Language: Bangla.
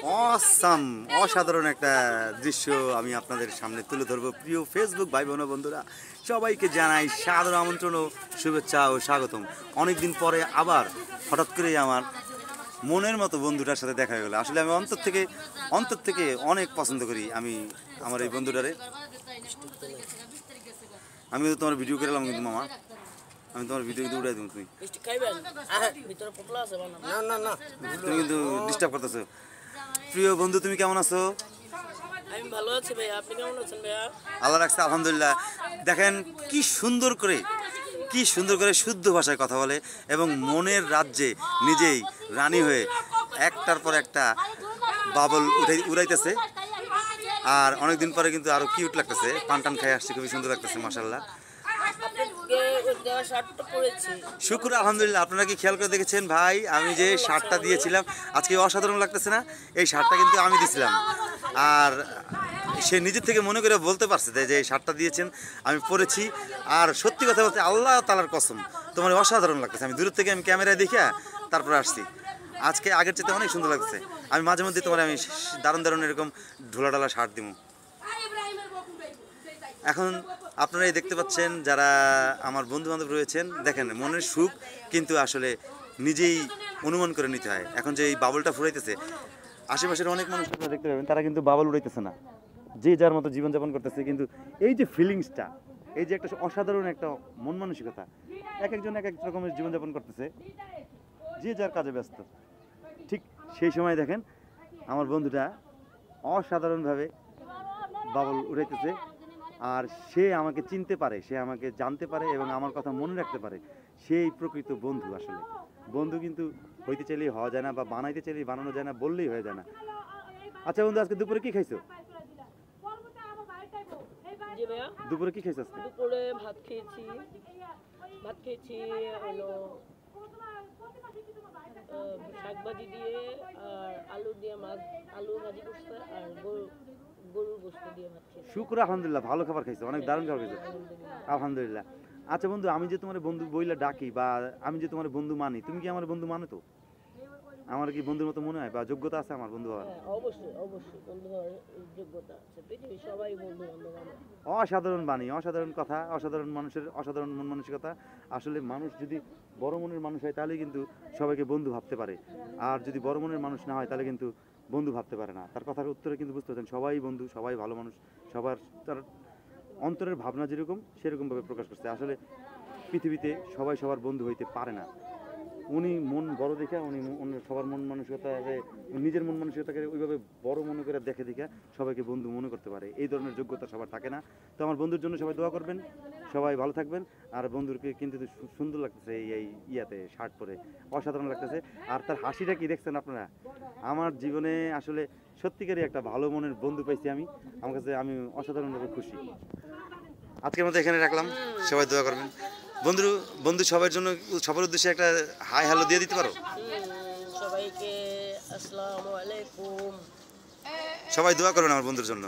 অসাম অসাধারণ একটা দৃশ্য আমি আপনাদের সামনে তুলে ধরবো। প্রিয় ফেসবুক ভাই বোন বন্ধুরা, সবাইকে জানাই সাদর আমন্ত্রণ ও শুভেচ্ছা ও স্বাগতম। অনেকদিন পরে আবার হঠাৎ করেই আমার মনের মতো বন্ধুটার সাথে দেখা হয়ে গেলো। আসলে আমি অন্তর থেকে অনেক পছন্দ করি আমি আমার এই বন্ধুটারে। আমি তো তোমার ভিডিও করলাম কিন্তু মামা, আমি তোমার ভিডিও কিন্তু উড়াই দেবো। তুমি কিন্তু ডিস্টার্ব করতেছো। প্রিয় বন্ধু, তুমি কেমন আছো? আমি ভালো আছি ভাইয়া, আপনি কেমন আছেন ভাইয়া? আল্লাহ রাখছে, আলহামদুলিল্লাহ। দেখেন কি সুন্দর করে শুদ্ধ ভাষায় কথা বলে এবং মনের রাজ্যে নিজেই রানী হয়ে একটার পর একটা বাবল উড়াইতেছে। আর অনেকদিন পরে কিন্তু আরো কিউট লাগতেছে, পান খাই আসছে, খুবই সুন্দর লাগতেছে মাশাআল্লাহ। শুক্র আলহামদুলিল্লাহ। আপনারা কি খেয়াল করে দেখেছেন ভাই, আমি যে শার্টটা দিয়েছিলাম আজকে অসাধারণ লাগতেছে না? এই শার্টটা কিন্তু আমি দিয়েছিলাম, আর সে নিজের থেকে মনে করে বলতে পারছে যে এই শার্টটা দিয়েছেন আমি পরেছি। আর সত্যি কথা বলতে আল্লাহ তাআলার কসম, তোমার অসাধারণ লাগতেছে। আমি দূর থেকে আমি ক্যামেরায় দেখে তারপরে আসছি। আজকে আগের চেয়ে অনেক সুন্দর লাগতেছে। আমি মাঝে মধ্যে তোমার আমি দারুণ এরকম ঢোলা শার্ট দিব। এখন আপনারা এই দেখতে পাচ্ছেন যারা আমার বন্ধু বান্ধব রয়েছেন, দেখেন মনের সুখ কিন্তু আসলে নিজেই অনুমান করে নিতে হয়। এখন যে এই বাবলটা ফুরাইতেছে, আশেপাশের অনেক মানুষ আপনারা দেখতে পাবেন তারা কিন্তু বাবল উড়াইতেছে না, যে যার মতো জীবনযাপন করতেছে। কিন্তু এই যে ফিলিংসটা, এই যে একটা অসাধারণ একটা মন মানসিকতা, একজন এক রকমের জীবনযাপন করতেছে, যে যার কাজে ব্যস্ত। ঠিক সেই সময় দেখেন আমার বন্ধুটা অসাধারণভাবে বাবল উড়াইতেছে। আর সে আমাকে চিনতে পারে, সে আমাকে জানতে পারে এবং আমার কথা মনে রাখতে পারে। সেই প্রকৃত বন্ধু। আসলে বন্ধু কিন্তু হইতে চাইলেই হওয়া যায় না, বা বানাইতে চাইলেই বানানো যায় না, বললেই হয়ে যায় না। আচ্ছা বন্ধু, আজকে দুপুরে কি খাইছো? দুপুরে কি খাইছো? দুপুরে ভাত খেয়েছি হলো শাকভাজি দিয়ে আর আলু দিয়ে আলু ভাজি করছে আর গরুর গোশত দিয়ে ভাত খেয়েছি। শুকর আলহামদুলিল্লাহ, ভালো খাবার খাইছো, অনেক দারুণ খাবার খাইছো, আলহামদুলিল্লাহ। আচ্ছা বন্ধু, আমি যে তোমার বন্ধু বইলা ডাকি বা আমি যে তোমার বন্ধু মানি, তুমি কি আমার বন্ধু মানো? তো আমার কি বন্ধুর মতো মনে হয় বা যোগ্যতা আছে আমার বন্ধু হওয়ার? অবশ্যই বন্ধু হওয়ার যোগ্যতা আছে। পৃথিবীর সবাই বন্ধু বান্ধব আমার। অসাধারণ বাণী, অসাধারণ কথা, অসাধারণ মানুষের অসাধারণ মন মানসিকতা। আসলে মানুষ যদি বড় মনের মানুষ হয় তাহলে কিন্তু সবাইকে বন্ধু ভাবতে পারে, আর যদি বড় মনের মানুষ না হয় তাহলে কিন্তু বন্ধু ভাবতে পারে না। তার কথার উত্তরে কিন্তু বুঝতে পারছেন, সবাই বন্ধু, সবাই ভালো মানুষ, সবার তার অন্তরের ভাবনা যেরকম সেরকমভাবে প্রকাশ করছে। আসলে পৃথিবীতে সবাই সবার বন্ধু হইতে পারে না। উনি মন বড় দেখে উনি সবার মন মানসিকতা, নিজের মন মানসিকতাকে ওইভাবে বড় মনে করে দেখে সবাইকে বন্ধু মনে করতে পারে। এই ধরনের যোগ্যতা সবার থাকে না। তো আমার বন্ধুর জন্য সবাই দোয়া করবেন, সবাই ভালো থাকবেন। আর বন্ধুকে কিন্তু সুন্দর লাগতেছে এই ইয়াতে শার্ট পরে, অসাধারণ লাগতেছে। আর তার হাসিটা কি দেখছেন আপনারা? আমার জীবনে আসলে সত্যিকারই একটা ভালো মনের বন্ধু পাইছি আমি। আমার কাছে আমি অসাধারণভাবে খুশি। আজকের মতো এখানে রাখলাম, সবাই দোয়া করবেন। বন্ধু সবার জন্য, সবার উদ্দেশ্যে একটা হাই হ্যালো দিয়ে দিতে পারো? সবাইকে আসসালামু আলাইকুম। সবাই দোয়া করবেন আমার বন্ধুর জন্য।